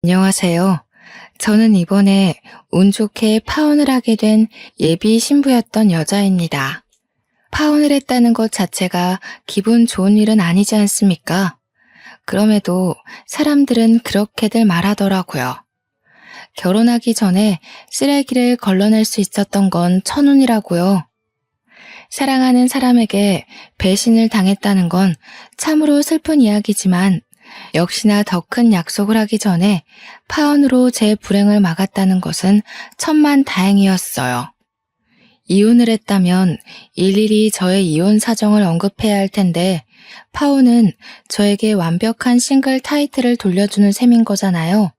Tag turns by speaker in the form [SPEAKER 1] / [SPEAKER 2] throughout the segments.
[SPEAKER 1] 안녕하세요. 저는 이번에 운 좋게 파혼을 하게 된 예비 신부였던 여자입니다. 파혼을 했다는 것 자체가 기분 좋은 일은 아니지 않습니까? 그럼에도 사람들은 그렇게들 말하더라고요. 결혼하기 전에 쓰레기를 걸러낼 수 있었던 건 천운이라고요. 사랑하는 사람에게 배신을 당했다는 건 참으로 슬픈 이야기지만 역시나 더 큰 약속을 하기 전에 파혼으로 제 불행을 막았다는 것은 천만 다행이었어요. 이혼을 했다면 일일이 저의 이혼 사정을 언급해야 할 텐데 파혼은 저에게 완벽한 싱글 타이틀을 돌려주는 셈인 거잖아요.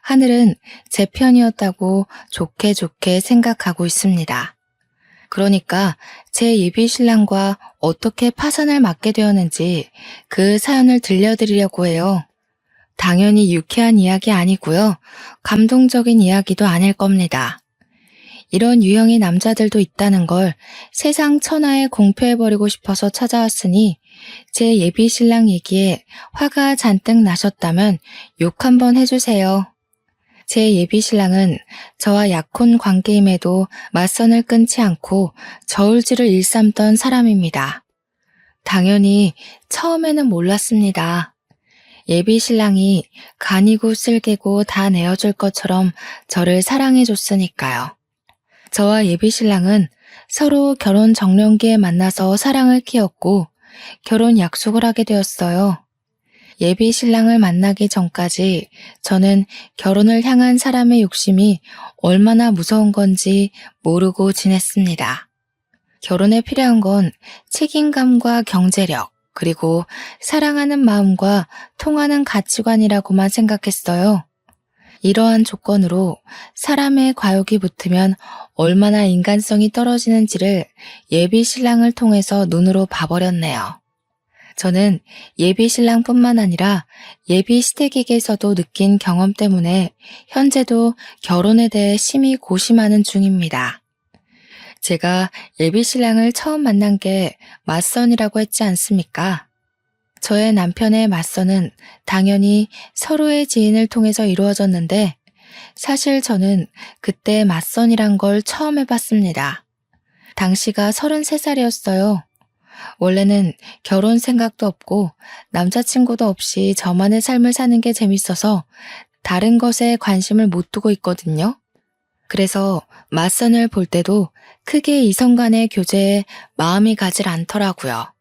[SPEAKER 1] 하늘은 제 편이었다고 좋게 좋게 생각하고 있습니다. 그러니까 제 예비 신랑과 어떻게 파산을 맞게 되었는지 그 사연을 들려드리려고 해요. 당연히 유쾌한 이야기 아니고요. 감동적인 이야기도 아닐 겁니다. 이런 유형의 남자들도 있다는 걸 세상 천하에 공표해버리고 싶어서 찾아왔으니 제 예비 신랑 얘기에 화가 잔뜩 나셨다면 욕 한번 해주세요. 제 예비 신랑은 저와 약혼 관계임에도 맞선을 끊지 않고 저울질을 일삼던 사람입니다. 당연히 처음에는 몰랐습니다. 예비 신랑이 간이고 쓸개고 다 내어줄 것처럼 저를 사랑해줬으니까요. 저와 예비 신랑은 서로 결혼 정년기에 만나서 사랑을 키웠고 결혼 약속을 하게 되었어요. 예비 신랑을 만나기 전까지 저는 결혼을 향한 사람의 욕심이 얼마나 무서운 건지 모르고 지냈습니다. 결혼에 필요한 건 책임감과 경제력, 그리고 사랑하는 마음과 통하는 가치관이라고만 생각했어요. 이러한 조건으로 사람의 과욕이 붙으면 얼마나 인간성이 떨어지는지를 예비 신랑을 통해서 눈으로 봐버렸네요. 저는 예비 신랑뿐만 아니라 예비 시댁에게서도 느낀 경험 때문에 현재도 결혼에 대해 심히 고심하는 중입니다. 제가 예비 신랑을 처음 만난 게 맞선이라고 했지 않습니까? 저의 남편의 맞선은 당연히 서로의 지인을 통해서 이루어졌는데 사실 저는 그때 맞선이란 걸 처음 해봤습니다. 당시가 33살이었어요. 원래는 결혼 생각도 없고 남자친구도 없이 저만의 삶을 사는 게 재밌어서 다른 것에 관심을 못 두고 있거든요. 그래서 맞선을 볼 때도 크게 이성 간의 교제에 마음이 가질 않더라고요.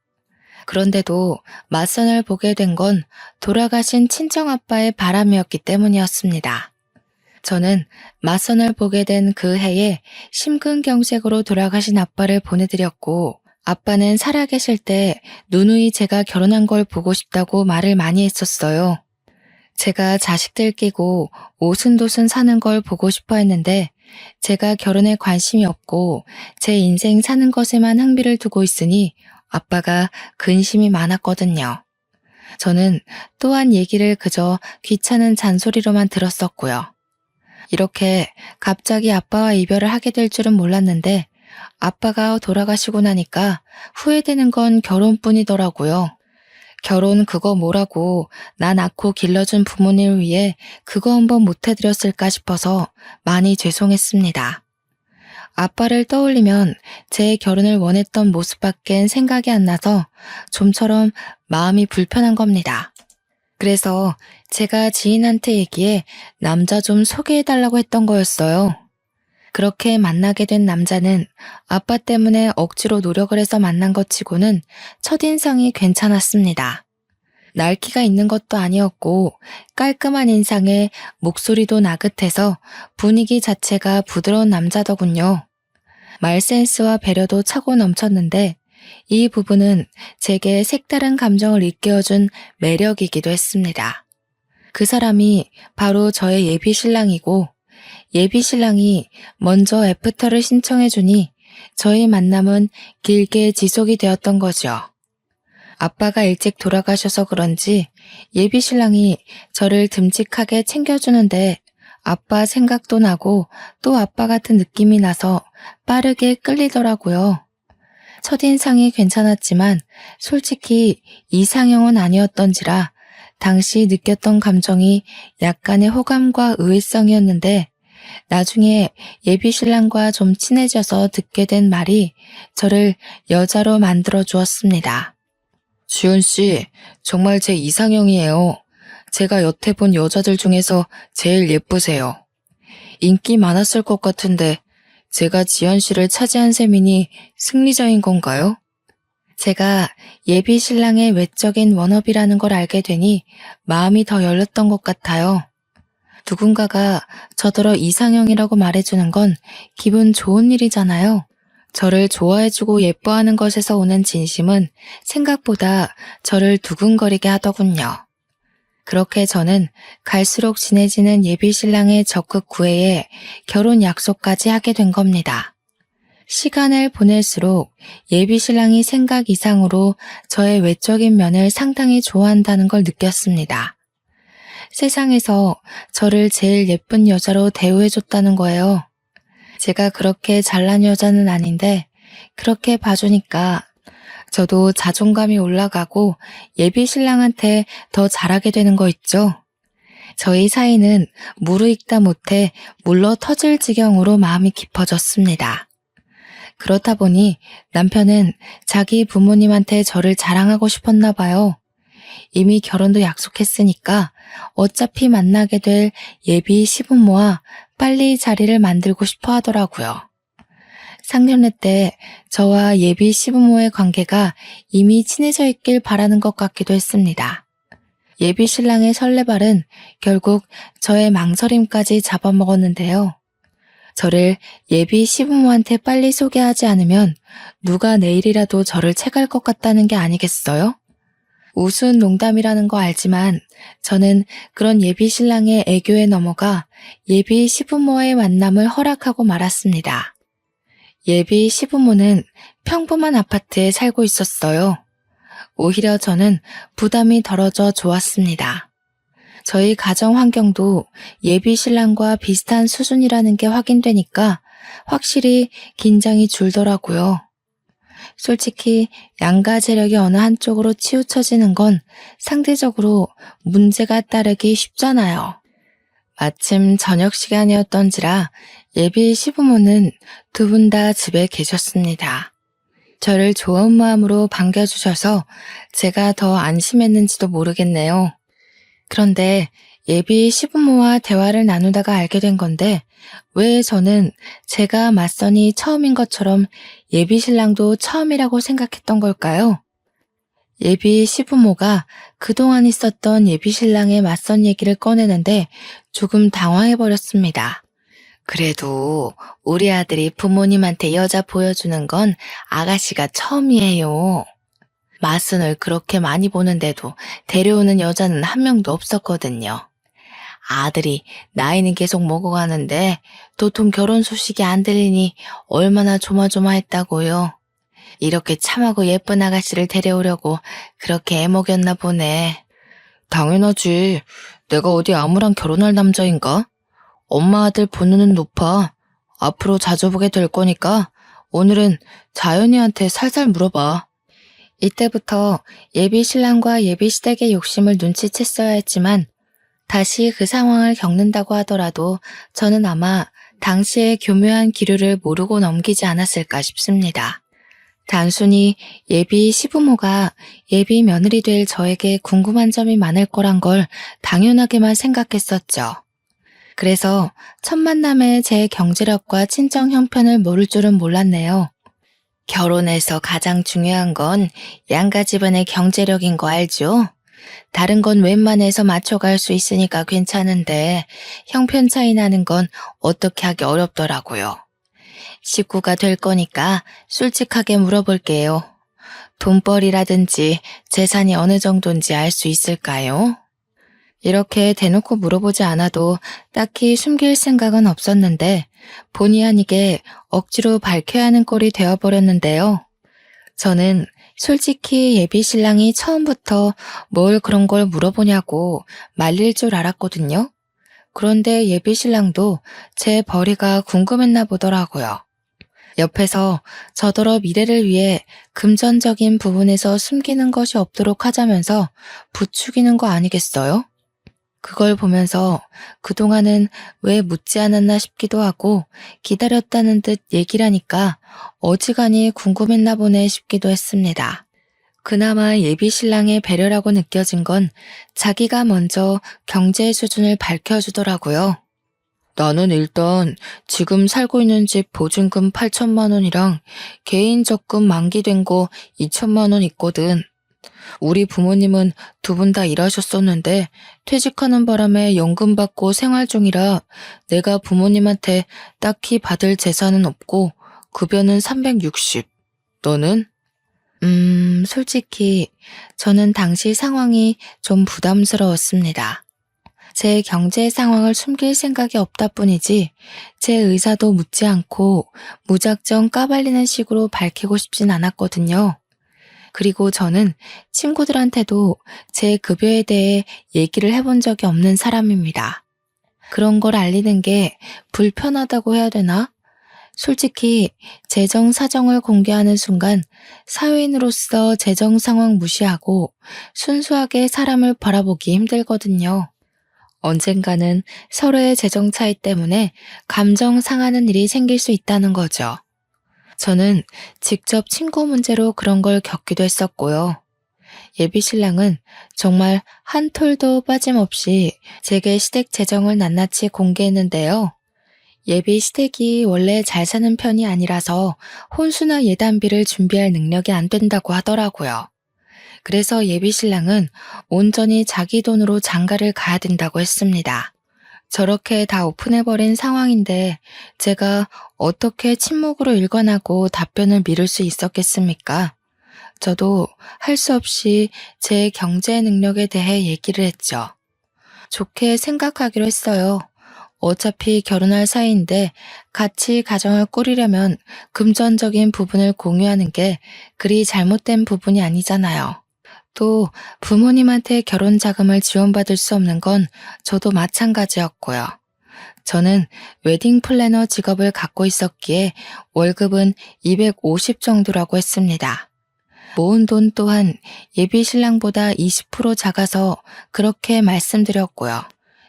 [SPEAKER 1] 그런데도 맞선을 보게 된 건 돌아가신 친정아빠의 바람이었기 때문이었습니다. 저는 맞선을 보게 된 그 해에 심근경색으로 돌아가신 아빠를 보내드렸고 아빠는 살아계실 때 누누이 제가 결혼한 걸 보고 싶다고 말을 많이 했었어요. 제가 자식들 끼고 오순도순 사는 걸 보고 싶어 했는데 제가 결혼에 관심이 없고 제 인생 사는 것에만 흥미를 두고 있으니 아빠가 근심이 많았거든요. 저는 또한 얘기를 그저 귀찮은 잔소리로만 들었었고요. 이렇게 갑자기 아빠와 이별을 하게 될 줄은 몰랐는데 아빠가 돌아가시고 나니까 후회되는 건 결혼뿐이더라고요. 결혼 그거 뭐라고 나 낳고 길러준 부모님을 위해 그거 한번 못 해드렸을까 싶어서 많이 죄송했습니다. 아빠를 떠올리면 제 결혼을 원했던 모습밖엔 생각이 안 나서 좀처럼 마음이 불편한 겁니다. 그래서 제가 지인한테 얘기해 남자 좀 소개해달라고 했던 거였어요. 그렇게 만나게 된 남자는 아빠 때문에 억지로 노력을 해서 만난 것 치고는 첫인상이 괜찮았습니다. 날기가 있는 것도 아니었고 깔끔한 인상에 목소리도 나긋해서 분위기 자체가 부드러운 남자더군요. 말센스와 배려도 차고 넘쳤는데 이 부분은 제게 색다른 감정을 일깨워준 매력이기도 했습니다. 그 사람이 바로 저의 예비 신랑이고 예비 신랑이 먼저 애프터를 신청해주니 저희 만남은 길게 지속이 되었던 거죠. 아빠가 일찍 돌아가셔서 그런지 예비 신랑이 저를 듬직하게 챙겨주는데 아빠 생각도 나고 또 아빠 같은 느낌이 나서 빠르게 끌리더라고요. 첫인상이 괜찮았지만 솔직히 이상형은 아니었던지라 당시 느꼈던 감정이 약간의 호감과 의외성이었는데 나중에 예비 신랑과 좀 친해져서 듣게 된 말이 저를 여자로 만들어 주었습니다. 주연 씨, 정말 제 이상형이에요. 제가 여태 본 여자들 중에서 제일 예쁘세요. 인기 많았을 것 같은데 제가 지연 씨를 차지한 셈이니 승리자인 건가요? 제가 예비 신랑의 외적인 워너비라는 걸 알게 되니 마음이 더 열렸던 것 같아요. 누군가가 저더러 이상형이라고 말해주는 건 기분 좋은 일이잖아요. 저를 좋아해주고 예뻐하는 것에서 오는 진심은 생각보다 저를 두근거리게 하더군요. 그렇게 저는 갈수록 친해지는 예비 신랑의 적극 구애에 결혼 약속까지 하게 된 겁니다. 시간을 보낼수록 예비 신랑이 생각 이상으로 저의 외적인 면을 상당히 좋아한다는 걸 느꼈습니다. 세상에서 저를 제일 예쁜 여자로 대우해줬다는 거예요. 제가 그렇게 잘난 여자는 아닌데 그렇게 봐주니까 저도 자존감이 올라가고 예비 신랑한테 더 잘하게 되는 거 있죠. 저희 사이는 무르익다 못해 물러 터질 지경으로 마음이 깊어졌습니다. 그렇다 보니 남편은 자기 부모님한테 저를 자랑하고 싶었나 봐요. 이미 결혼도 약속했으니까 어차피 만나게 될 예비 시부모와 빨리 자리를 만들고 싶어 하더라고요. 상견례 때 저와 예비 시부모의 관계가 이미 친해져 있길 바라는 것 같기도 했습니다. 예비 신랑의 설레발은 결국 저의 망설임까지 잡아먹었는데요. 저를 예비 시부모한테 빨리 소개하지 않으면 누가 내일이라도 저를 채갈 것 같다는 게 아니겠어요? 우스운 농담이라는 거 알지만 저는 그런 예비 신랑의 애교에 넘어가 예비 시부모의 만남을 허락하고 말았습니다. 예비 시부모는 평범한 아파트에 살고 있었어요. 오히려 저는 부담이 덜어져 좋았습니다. 저희 가정 환경도 예비 신랑과 비슷한 수준이라는 게 확인되니까 확실히 긴장이 줄더라고요. 솔직히 양가 재력이 어느 한쪽으로 치우쳐지는 건 상대적으로 문제가 따르기 쉽잖아요. 마침 저녁 시간이었던지라 예비 시부모는 두 분 다 집에 계셨습니다. 저를 좋은 마음으로 반겨주셔서 제가 더 안심했는지도 모르겠네요. 그런데 예비 시부모와 대화를 나누다가 알게 된 건데 왜 저는 제가 맞선이 처음인 것처럼 예비 신랑도 처음이라고 생각했던 걸까요? 예비 시부모가 그동안 있었던 예비 신랑의 맞선 얘기를 꺼내는데 조금 당황해버렸습니다. 그래도 우리 아들이 부모님한테 여자 보여주는 건 아가씨가 처음이에요. 맞선을 그렇게 많이 보는데도 데려오는 여자는 한 명도 없었거든요. 아들이 나이는 계속 먹어가는데 도통 결혼 소식이 안 들리니 얼마나 조마조마했다고요. 이렇게 참하고 예쁜 아가씨를 데려오려고 그렇게 애먹였나 보네. 당연하지. 내가 어디 아무랑 결혼할 남자인가? 엄마 아들 본능은 높아. 앞으로 자주 보게 될 거니까 오늘은 자연이한테 살살 물어봐. 이때부터 예비 신랑과 예비 시댁의 욕심을 눈치챘어야 했지만 다시 그 상황을 겪는다고 하더라도 저는 아마 당시의 교묘한 기류를 모르고 넘기지 않았을까 싶습니다. 단순히 예비 시부모가 예비 며느리 될 저에게 궁금한 점이 많을 거란 걸 당연하게만 생각했었죠. 그래서 첫 만남에 제 경제력과 친정 형편을 모를 줄은 몰랐네요. 결혼에서 가장 중요한 건 양가 집안의 경제력인 거 알죠? 다른 건 웬만해서 맞춰갈 수 있으니까 괜찮은데 형편 차이 나는 건 어떻게 하기 어렵더라고요. 식구가 될 거니까 솔직하게 물어볼게요. 돈벌이라든지 재산이 어느 정도인지 알 수 있을까요? 이렇게 대놓고 물어보지 않아도 딱히 숨길 생각은 없었는데 본의 아니게 억지로 밝혀야 하는 꼴이 되어버렸는데요. 저는 솔직히 예비 신랑이 처음부터 뭘 그런 걸 물어보냐고 말릴 줄 알았거든요. 그런데 예비 신랑도 제 벌이가 궁금했나 보더라고요. 옆에서 저더러 미래를 위해 금전적인 부분에서 숨기는 것이 없도록 하자면서 부추기는 거 아니겠어요? 그걸 보면서 그동안은 왜 묻지 않았나 싶기도 하고 기다렸다는 듯 얘기를 하니까 어지간히 궁금했나 보네 싶기도 했습니다. 그나마 예비 신랑의 배려라고 느껴진 건 자기가 먼저 경제 수준을 밝혀주더라고요. 나는 일단 지금 살고 있는 집 보증금 8천만 원이랑 개인 적금 만기된 거 2천만 원 있거든. 우리 부모님은 두 분 다 일하셨었는데 퇴직하는 바람에 연금 받고 생활 중이라 내가 부모님한테 딱히 받을 재산은 없고 급여는 360. 너는? 솔직히 저는 당시 상황이 좀 부담스러웠습니다. 제 경제 상황을 숨길 생각이 없다 뿐이지 제 의사도 묻지 않고 무작정 까발리는 식으로 밝히고 싶진 않았거든요. 그리고 저는 친구들한테도 제 급여에 대해 얘기를 해본 적이 없는 사람입니다. 그런 걸 알리는 게 불편하다고 해야 되나? 솔직히 재정 사정을 공개하는 순간 사회인으로서 재정 상황 무시하고 순수하게 사람을 바라보기 힘들거든요. 언젠가는 서로의 재정 차이 때문에 감정 상하는 일이 생길 수 있다는 거죠. 저는 직접 친구 문제로 그런 걸 겪기도 했었고요. 예비 신랑은 정말 한 톨도 빠짐없이 제게 시댁 재정을 낱낱이 공개했는데요. 예비 시댁이 원래 잘 사는 편이 아니라서 혼수나 예단비를 준비할 능력이 안 된다고 하더라고요. 그래서 예비 신랑은 온전히 자기 돈으로 장가를 가야 된다고 했습니다. 저렇게 다 오픈해버린 상황인데 제가 어떻게 침묵으로 일관하고 답변을 미룰 수 있었겠습니까? 저도 할 수 없이 제 경제 능력에 대해 얘기를 했죠. 좋게 생각하기로 했어요. 어차피 결혼할 사이인데 같이 가정을 꾸리려면 금전적인 부분을 공유하는 게 그리 잘못된 부분이 아니잖아요. 또 부모님한테 결혼 자금을 지원받을 수 없는 건 저도 마찬가지였고요. 저는 웨딩 플래너 직업을 갖고 있었기에 월급은 250 정도라고 했습니다. 모은 돈 또한 예비 신랑보다 20% 작아서 그렇게 말씀드렸고요.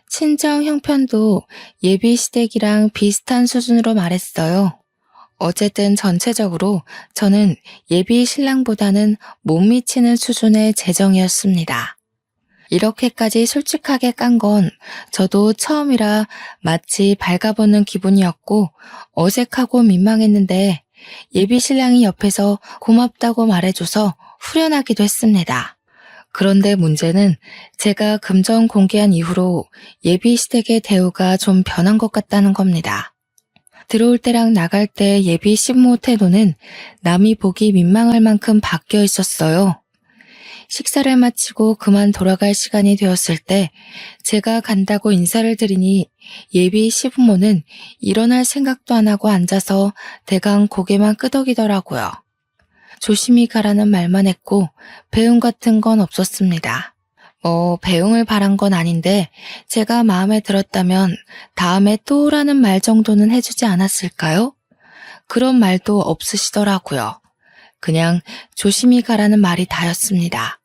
[SPEAKER 1] 친정 형편도 예비 시댁이랑 비슷한 수준으로 말했어요. 어쨌든 전체적으로 저는 예비 신랑보다는 못 미치는 수준의 재정이었습니다. 이렇게까지 솔직하게 깐 건 저도 처음이라 마치 발가벗는 기분이었고 어색하고 민망했는데 예비 신랑이 옆에서 고맙다고 말해줘서 후련하기도 했습니다. 그런데 문제는 제가 금전 공개한 이후로 예비 시댁의 대우가 좀 변한 것 같다는 겁니다. 들어올 때랑 나갈 때 예비 신부 태도는 남이 보기 민망할 만큼 바뀌어 있었어요. 식사를 마치고 그만 돌아갈 시간이 되었을 때 제가 간다고 인사를 드리니 예비 시부모는 일어날 생각도 안 하고 앉아서 대강 고개만 끄덕이더라고요. 조심히 가라는 말만 했고 배웅 같은 건 없었습니다. 배웅을 바란 건 아닌데 제가 마음에 들었다면 다음에 또 오라는 말 정도는 해주지 않았을까요? 그런 말도 없으시더라고요. 그냥 조심히 가라는 말이 다였습니다.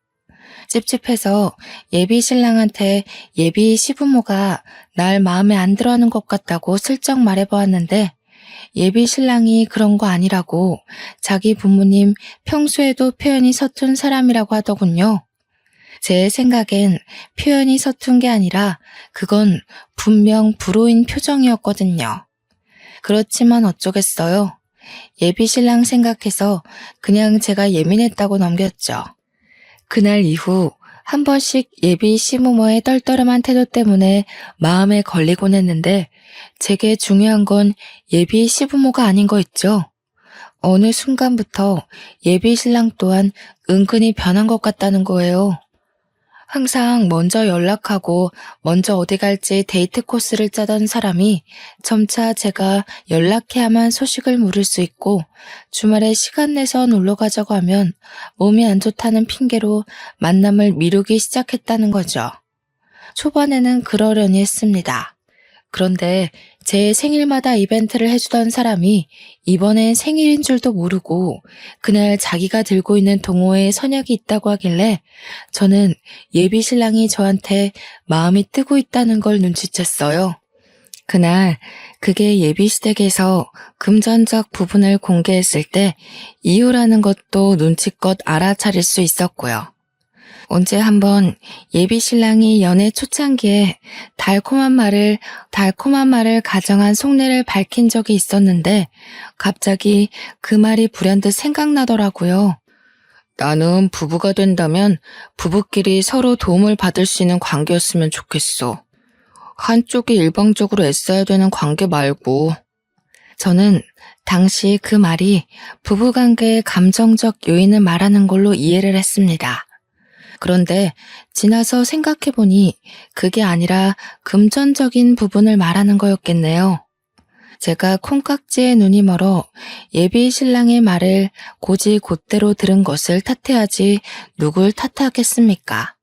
[SPEAKER 1] 찝찝해서 예비 신랑한테 예비 시부모가 날 마음에 안 들어하는 것 같다고 슬쩍 말해보았는데 예비 신랑이 그런 거 아니라고 자기 부모님 평소에도 표현이 서툰 사람이라고 하더군요. 제 생각엔 표현이 서툰 게 아니라 그건 분명 불호인 표정이었거든요. 그렇지만 어쩌겠어요. 예비 신랑 생각해서 그냥 제가 예민했다고 넘겼죠. 그날 이후 한 번씩 예비 시부모의 떨떠름한 태도 때문에 마음에 걸리곤 했는데 제게 중요한 건 예비 시부모가 아닌 거 있죠. 어느 순간부터 예비 신랑 또한 은근히 변한 것 같다는 거예요. 항상 먼저 연락하고 먼저 어디 갈지 데이트 코스를 짜던 사람이 점차 제가 연락해야만 소식을 물을 수 있고 주말에 시간 내서 놀러 가자고 하면 몸이 안 좋다는 핑계로 만남을 미루기 시작했다는 거죠. 초반에는 그러려니 했습니다. 그런데 제 생일마다 이벤트를 해주던 사람이 이번엔 생일인 줄도 모르고 그날 자기가 들고 있는 동호회에 선약이 있다고 하길래 저는 예비 신랑이 저한테 마음이 뜨고 있다는 걸 눈치챘어요. 그날 그게 예비 시댁에서 금전적 부분을 공개했을 때 이유라는 것도 눈치껏 알아차릴 수 있었고요. 언제 한번 예비 신랑이 연애 초창기에 달콤한 말을 가정한 속내를 밝힌 적이 있었는데 갑자기 그 말이 불현듯 생각나더라고요. 나는 부부가 된다면 부부끼리 서로 도움을 받을 수 있는 관계였으면 좋겠어. 한쪽이 일방적으로 애써야 되는 관계 말고. 저는 당시 그 말이 부부관계의 감정적 요인을 말하는 걸로 이해를 했습니다. 그런데 지나서 생각해보니 그게 아니라 금전적인 부분을 말하는 거였겠네요. 제가 콩깍지에 눈이 멀어 예비 신랑의 말을 곧이곧대로 들은 것을 탓해야지 누굴 탓하겠습니까?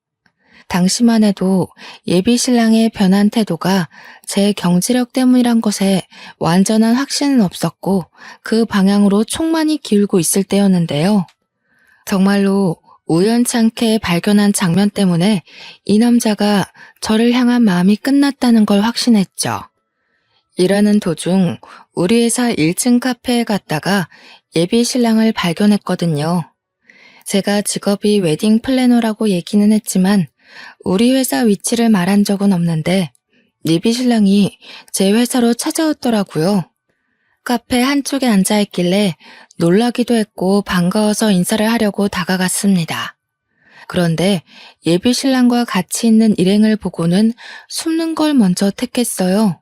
[SPEAKER 1] 당시만 해도 예비 신랑의 변한 태도가 제 경제력 때문이란 것에 완전한 확신은 없었고 그 방향으로 촉만이 기울고 있을 때였는데요. 정말로 우연찮게 발견한 장면 때문에 이 남자가 저를 향한 마음이 끝났다는 걸 확신했죠. 일하는 도중 우리 회사 1층 카페에 갔다가 예비 신랑을 발견했거든요. 제가 직업이 웨딩 플래너라고 얘기는 했지만 우리 회사 위치를 말한 적은 없는데 예비 신랑이 제 회사로 찾아왔더라고요. 카페 한쪽에 앉아있길래 놀라기도 했고 반가워서 인사를 하려고 다가갔습니다. 그런데 예비 신랑과 같이 있는 일행을 보고는 숨는 걸 먼저 택했어요.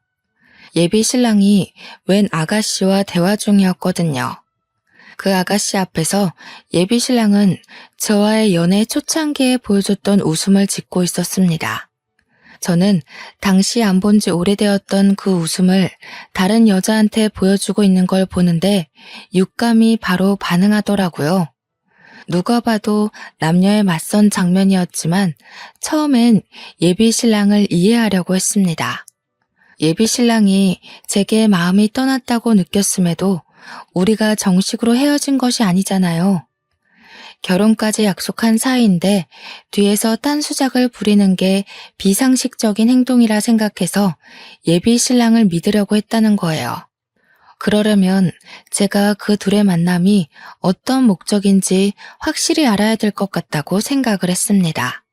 [SPEAKER 1] 예비 신랑이 웬 아가씨와 대화 중이었거든요. 그 아가씨 앞에서 예비 신랑은 저와의 연애 초창기에 보여줬던 웃음을 짓고 있었습니다. 저는 당시 안 본 지 오래되었던 그 웃음을 다른 여자한테 보여주고 있는 걸 보는데 육감이 바로 반응하더라고요. 누가 봐도 남녀의 맞선 장면이었지만 처음엔 예비 신랑을 이해하려고 했습니다. 예비 신랑이 제게 마음이 떠났다고 느꼈음에도 우리가 정식으로 헤어진 것이 아니잖아요. 결혼까지 약속한 사이인데 뒤에서 딴수작을 부리는 게 비상식적인 행동이라 생각해서 예비 신랑을 믿으려고 했다는 거예요. 그러려면 제가 그 둘의 만남이 어떤 목적인지 확실히 알아야 될 것 같다고 생각을 했습니다.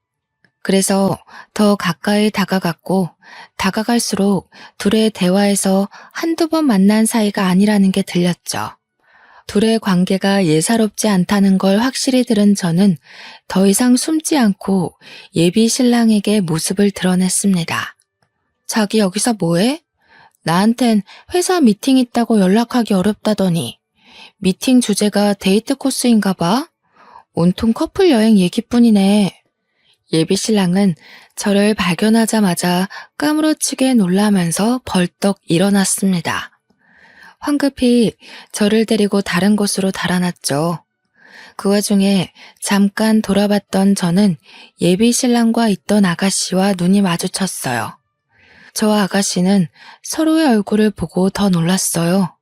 [SPEAKER 1] 그래서 더 가까이 다가갔고 다가갈수록 둘의 대화에서 한두 번 만난 사이가 아니라는 게 들렸죠. 둘의 관계가 예사롭지 않다는 걸 확실히 들은 저는 더 이상 숨지 않고 예비 신랑에게 모습을 드러냈습니다. 자기 여기서 뭐해? 나한텐 회사 미팅 있다고 연락하기 어렵다더니 미팅 주제가 데이트 코스인가 봐? 온통 커플 여행 얘기뿐이네. 예비 신랑은 저를 발견하자마자 까무러치게 놀라면서 벌떡 일어났습니다. 황급히 저를 데리고 다른 곳으로 달아났죠. 그 와중에 잠깐 돌아봤던 저는 예비 신랑과 있던 아가씨와 눈이 마주쳤어요. 저와 아가씨는 서로의 얼굴을 보고 더 놀랐어요.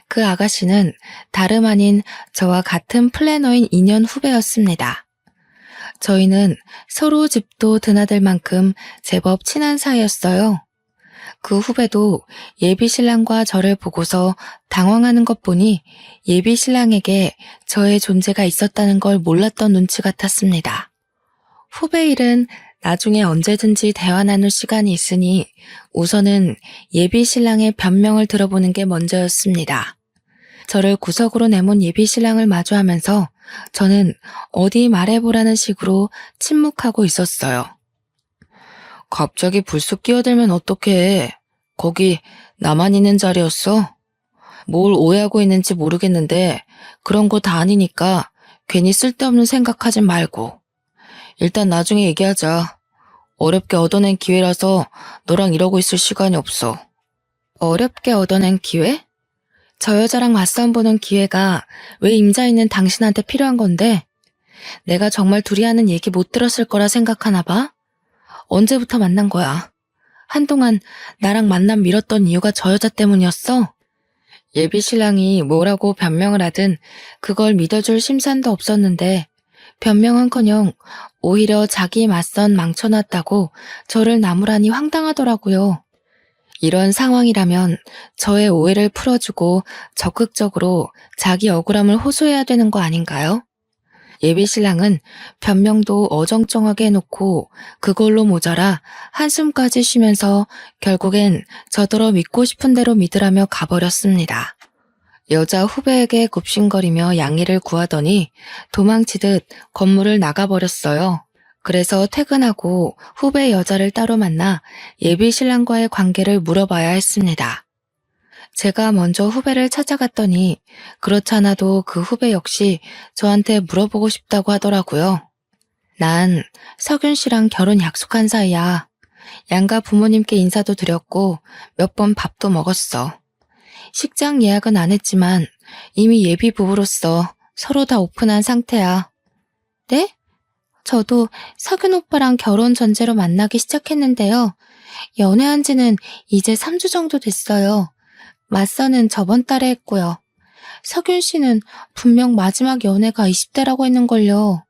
[SPEAKER 1] 그 아가씨는 다름 아닌 저와 같은 플래너인 2년 후배였습니다. 저희는 서로 집도 드나들 만큼 제법 친한 사이였어요. 그 후배도 예비 신랑과 저를 보고서 당황하는 것 보니 예비 신랑에게 저의 존재가 있었다는 걸 몰랐던 눈치 같았습니다. 후배 일은 나중에 언제든지 대화 나눌 시간이 있으니 우선은 예비 신랑의 변명을 들어보는 게 먼저였습니다. 저를 구석으로 내몬 예비 신랑을 마주하면서 저는 어디 말해보라는 식으로 침묵하고 있었어요. 갑자기 불쑥 끼어들면 어떡해. 거기 나만 있는 자리였어? 뭘 오해하고 있는지 모르겠는데 그런 거 다 아니니까 괜히 쓸데없는 생각하진 말고. 일단 나중에 얘기하자. 어렵게 얻어낸 기회라서 너랑 이러고 있을 시간이 없어. 어렵게 얻어낸 기회? 저 여자랑 맞싸움 보는 기회가 왜 임자 있는 당신한테 필요한 건데? 내가 정말 둘이 하는 얘기 못 들었을 거라 생각하나 봐? 언제부터 만난 거야? 한동안 나랑 만남 미뤘던 이유가 저 여자 때문이었어? 예비 신랑이 뭐라고 변명을 하든 그걸 믿어줄 심산도 없었는데 변명은커녕 오히려 자기 맞선 망쳐놨다고 저를 나무라니 황당하더라고요. 이런 상황이라면 저의 오해를 풀어주고 적극적으로 자기 억울함을 호소해야 되는 거 아닌가요? 예비 신랑은 변명도 어정쩡하게 해놓고 그걸로 모자라 한숨까지 쉬면서 결국엔 저더러 믿고 싶은 대로 믿으라며 가버렸습니다. 여자 후배에게 굽신거리며 양해를 구하더니 도망치듯 건물을 나가버렸어요. 그래서 퇴근하고 후배 여자를 따로 만나 예비 신랑과의 관계를 물어봐야 했습니다. 제가 먼저 후배를 찾아갔더니 그렇지 않아도 그 후배 역시 저한테 물어보고 싶다고 하더라고요. 난 석윤 씨랑 결혼 약속한 사이야. 양가 부모님께 인사도 드렸고 몇 번 밥도 먹었어. 식장 예약은 안 했지만 이미 예비 부부로서 서로 다 오픈한 상태야. 네? 저도 석윤 오빠랑 결혼 전제로 만나기 시작했는데요. 연애한 지는 이제 3주 정도 됐어요. 맞선은 저번 달에 했고요. 석윤 씨는 분명 마지막 연애가 20대라고 했는걸요.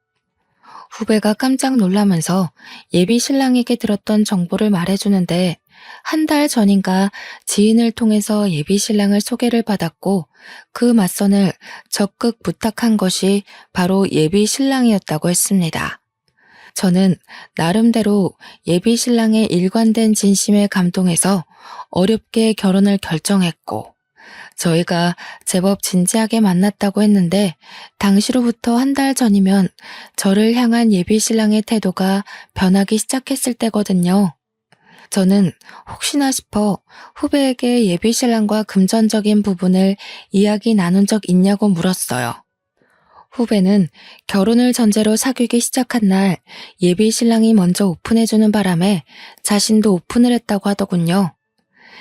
[SPEAKER 1] 후배가 깜짝 놀라면서 예비 신랑에게 들었던 정보를 말해주는데 한 달 전인가 지인을 통해서 예비 신랑을 소개를 받았고 그 맞선을 적극 부탁한 것이 바로 예비 신랑이었다고 했습니다. 저는 나름대로 예비 신랑의 일관된 진심에 감동해서 어렵게 결혼을 결정했고 저희가 제법 진지하게 만났다고 했는데 당시로부터 한 달 전이면 저를 향한 예비 신랑의 태도가 변하기 시작했을 때거든요. 저는 혹시나 싶어 후배에게 예비 신랑과 금전적인 부분을 이야기 나눈 적 있냐고 물었어요. 후배는 결혼을 전제로 사귀기 시작한 날 예비 신랑이 먼저 오픈해주는 바람에 자신도 오픈을 했다고 하더군요.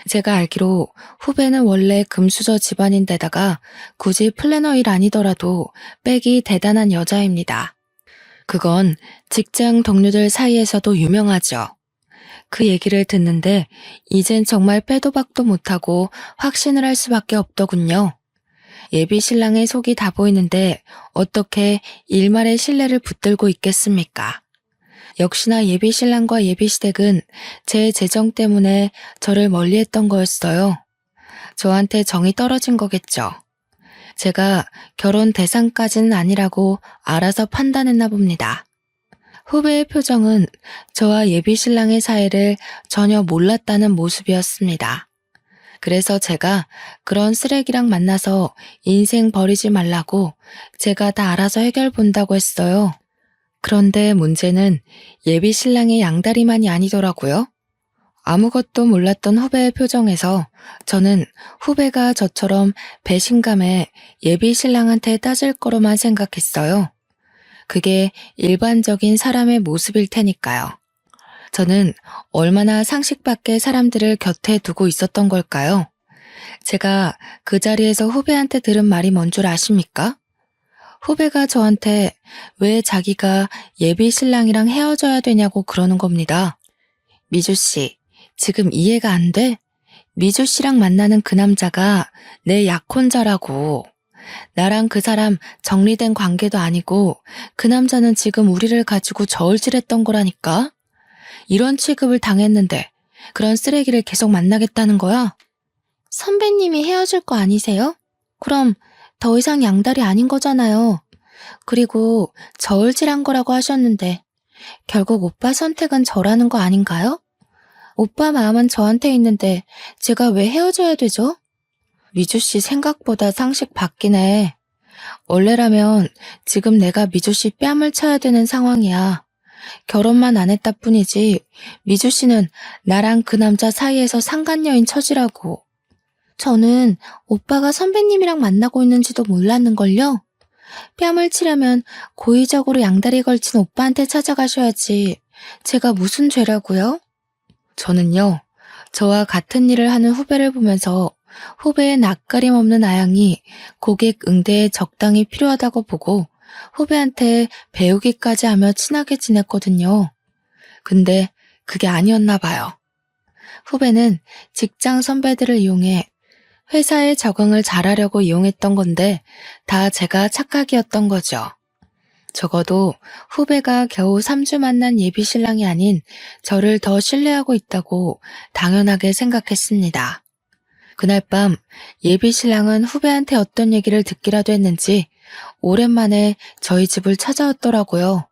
[SPEAKER 1] 제가 알기로 후배는 원래 금수저 집안인데다가 굳이 플래너일 아니더라도 백이 대단한 여자입니다. 그건 직장 동료들 사이에서도 유명하죠. 그 얘기를 듣는데 이젠 정말 빼도 박도 못하고 확신을 할 수밖에 없더군요. 예비 신랑의 속이 다 보이는데 어떻게 일말의 신뢰를 붙들고 있겠습니까? 역시나 예비 신랑과 예비 시댁은 제 재정 때문에 저를 멀리했던 거였어요. 저한테 정이 떨어진 거겠죠. 제가 결혼 대상까지는 아니라고 알아서 판단했나 봅니다. 후배의 표정은 저와 예비 신랑의 사이를 전혀 몰랐다는 모습이었습니다. 그래서 제가 그런 쓰레기랑 만나서 인생 버리지 말라고 제가 다 알아서 해결 본다고 했어요. 그런데 문제는 예비 신랑의 양다리만이 아니더라고요. 아무것도 몰랐던 후배의 표정에서 저는 후배가 저처럼 배신감에 예비 신랑한테 따질 거로만 생각했어요. 그게 일반적인 사람의 모습일 테니까요. 저는 얼마나 상식 밖의 사람들을 곁에 두고 있었던 걸까요? 제가 그 자리에서 후배한테 들은 말이 뭔 줄 아십니까? 후배가 저한테 왜 자기가 예비 신랑이랑 헤어져야 되냐고 그러는 겁니다. 미주 씨, 지금 이해가 안 돼? 미주 씨랑 만나는 그 남자가 내 약혼자라고. 나랑 그 사람 정리된 관계도 아니고 그 남자는 지금 우리를 가지고 저울질했던 거라니까. 이런 취급을 당했는데 그런 쓰레기를 계속 만나겠다는 거야? 선배님이 헤어질 거 아니세요? 그럼 더 이상 양다리 아닌 거잖아요. 그리고 저울질한 거라고 하셨는데 결국 오빠 선택은 저라는 거 아닌가요? 오빠 마음은 저한테 있는데 제가 왜 헤어져야 되죠? 미주 씨 생각보다 상식 바뀌네. 원래라면 지금 내가 미주 씨 뺨을 쳐야 되는 상황이야. 결혼만 안 했다 뿐이지 미주 씨는 나랑 그 남자 사이에서 상간녀인 처지라고. 저는 오빠가 선배님이랑 만나고 있는지도 몰랐는걸요. 뺨을 치려면 고의적으로 양다리 걸친 오빠한테 찾아가셔야지. 제가 무슨 죄라고요? 저는요, 저와 같은 일을 하는 후배를 보면서 후배의 낯가림 없는 아양이 고객 응대에 적당히 필요하다고 보고 후배한테 배우기까지 하며 친하게 지냈거든요. 근데 그게 아니었나 봐요. 후배는 직장 선배들을 이용해 회사에 적응을 잘하려고 이용했던 건데 다 제가 착각이었던 거죠. 적어도 후배가 겨우 3주 만난 예비 신랑이 아닌 저를 더 신뢰하고 있다고 당연하게 생각했습니다. 그날 밤 예비 신랑은 후배한테 어떤 얘기를 듣기라도 했는지 오랜만에 저희 집을 찾아왔더라고요.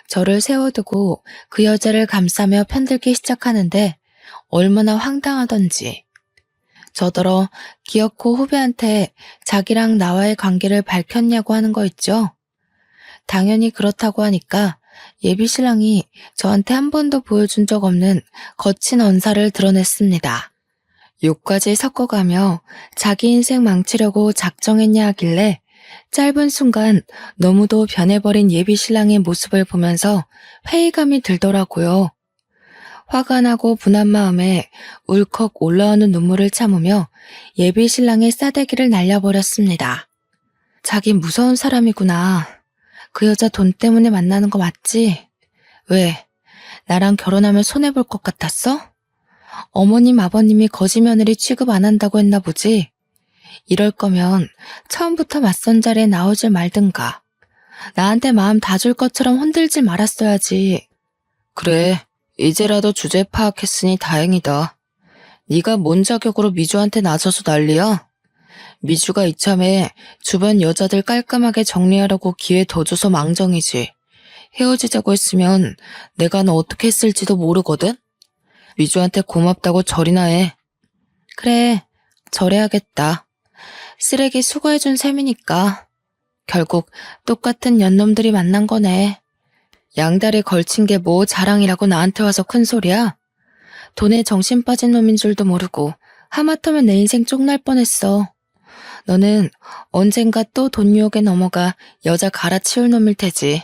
[SPEAKER 1] 저를 세워두고 그 여자를 감싸며 편들기 시작하는데 얼마나 황당하던지. 저더러 기어코 후배한테 자기랑 나와의 관계를 밝혔냐고 하는 거 있죠? 당연히 그렇다고 하니까 예비 신랑이 저한테 한 번도 보여준 적 없는 거친 언사를 드러냈습니다. 욕까지 섞어가며 자기 인생 망치려고 작정했냐 하길래 짧은 순간 너무도 변해버린 예비 신랑의 모습을 보면서 회의감이 들더라고요. 화가 나고 분한 마음에 울컥 올라오는 눈물을 참으며 예비 신랑의 싸대기를 날려버렸습니다. 자기 무서운 사람이구나. 그 여자 돈 때문에 만나는 거 맞지? 왜? 나랑 결혼하면 손해볼 것 같았어? 어머님 아버님이 거지 며느리 취급 안 한다고 했나 보지? 이럴 거면 처음부터 맞선 자리에 나오질 말든가. 나한테 마음 다 줄 것처럼 흔들지 말았어야지. 그래, 이제라도 주제 파악했으니 다행이다. 네가 뭔 자격으로 미주한테 나서서 난리야? 미주가 이참에 주변 여자들 깔끔하게 정리하려고 기회 더 줘서 망정이지. 헤어지자고 했으면 내가 너 어떻게 했을지도 모르거든? 미주한테 고맙다고 절이나 해. 그래, 절해야겠다. 쓰레기 수거해준 셈이니까. 결국 똑같은 년놈들이 만난 거네. 양다리 걸친 게 뭐 자랑이라고 나한테 와서 큰 소리야? 돈에 정신 빠진 놈인 줄도 모르고 하마터면 내 인생 쪽날 뻔했어. 너는 언젠가 또 돈 유혹에 넘어가 여자 갈아치울 놈일 테지.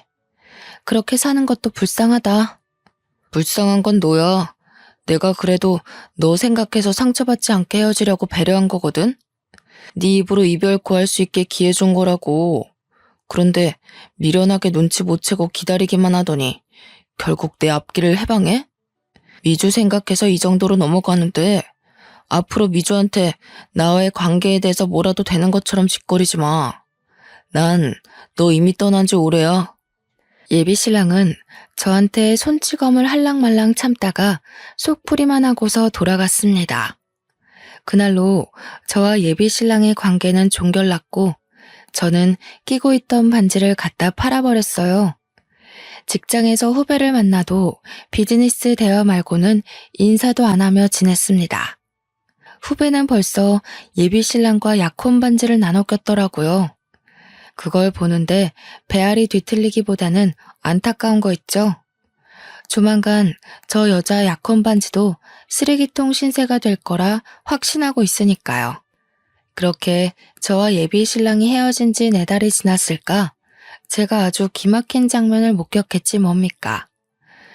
[SPEAKER 1] 그렇게 사는 것도 불쌍하다. 불쌍한 건 너야. 내가 그래도 너 생각해서 상처받지 않게 헤어지려고 배려한 거거든? 네 입으로 이별 구할 수 있게 기회 준 거라고. 그런데 미련하게 눈치 못 채고 기다리기만 하더니 결국 내 앞길을 해방해? 미주 생각해서 이 정도로 넘어가는데 앞으로 미주한테 나와의 관계에 대해서 뭐라도 되는 것처럼 짓거리지 마. 난 너 이미 떠난 지 오래야. 예비 신랑은 저한테 손찌검을 할랑말랑 참다가 속풀이만 하고서 돌아갔습니다. 그날로 저와 예비 신랑의 관계는 종결났고 저는 끼고 있던 반지를 갖다 팔아버렸어요. 직장에서 후배를 만나도 비즈니스 대화 말고는 인사도 안 하며 지냈습니다. 후배는 벌써 예비 신랑과 약혼 반지를 나눠 꼈더라고요. 그걸 보는데 배알이 뒤틀리기보다는 안타까운 거 있죠? 조만간 저 여자 약혼 반지도 쓰레기통 신세가 될 거라 확신하고 있으니까요. 그렇게 저와 예비 신랑이 헤어진 지 4달이 지났을까? 제가 아주 기막힌 장면을 목격했지 뭡니까?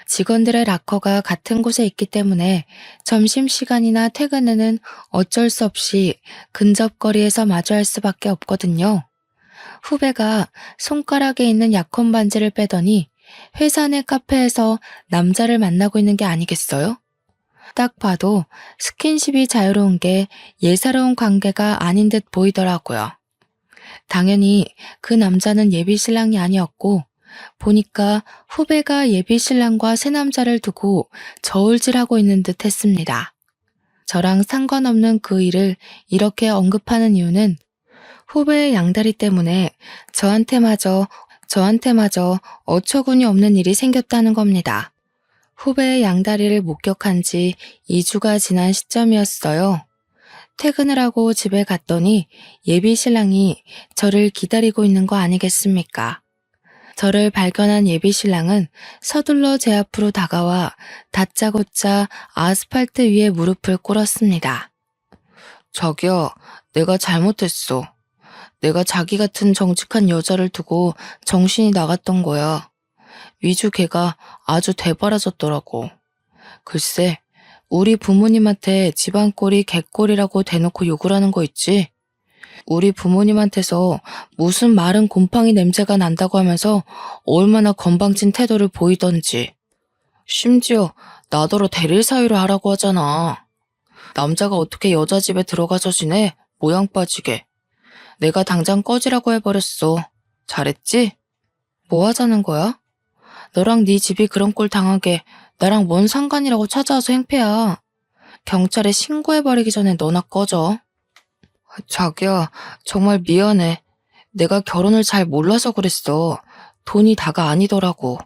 [SPEAKER 1] 직원들의 락커가 같은 곳에 있기 때문에 점심시간이나 퇴근 후는 어쩔 수 없이 근접거리에서 마주할 수밖에 없거든요. 후배가 손가락에 있는 약혼 반지를 빼더니 회사 내 카페에서 남자를 만나고 있는 게 아니겠어요? 딱 봐도 스킨십이 자유로운 게 예사로운 관계가 아닌 듯 보이더라고요. 당연히 그 남자는 예비 신랑이 아니었고 보니까 후배가 예비 신랑과 새 남자를 두고 저울질하고 있는 듯 했습니다. 저랑 상관없는 그 일을 이렇게 언급하는 이유는 후배의 양다리 때문에 저한테마저 어처구니 없는 일이 생겼다는 겁니다. 후배의 양다리를 목격한 지 2주가 지난 시점이었어요. 퇴근을 하고 집에 갔더니 예비 신랑이 저를 기다리고 있는 거 아니겠습니까? 저를 발견한 예비 신랑은 서둘러 제 앞으로 다가와 다짜고짜 아스팔트 위에 무릎을 꿇었습니다. 자기야, 내가 잘못했어. 내가 자기 같은 정직한 여자를 두고 정신이 나갔던 거야. 미주 걔가 아주 대바라졌더라고. 글쎄, 우리 부모님한테 집안 꼴이 개꼴이라고 대놓고 욕을 하는 거 있지? 우리 부모님한테서 무슨 마른 곰팡이 냄새가 난다고 하면서 얼마나 건방진 태도를 보이던지. 심지어 나더러 대릴 사유를 하라고 하잖아. 남자가 어떻게 여자 집에 들어가서 지내? 모양 빠지게. 내가 당장 꺼지라고 해버렸어. 잘했지? 뭐 하자는 거야? 너랑 네 집이 그런 꼴 당하게 나랑 뭔 상관이라고 찾아와서 행패야. 경찰에 신고해버리기 전에 너나 꺼져. 자기야, 정말 미안해. 내가 결혼을 잘 몰라서 그랬어. 돈이 다가 아니더라고.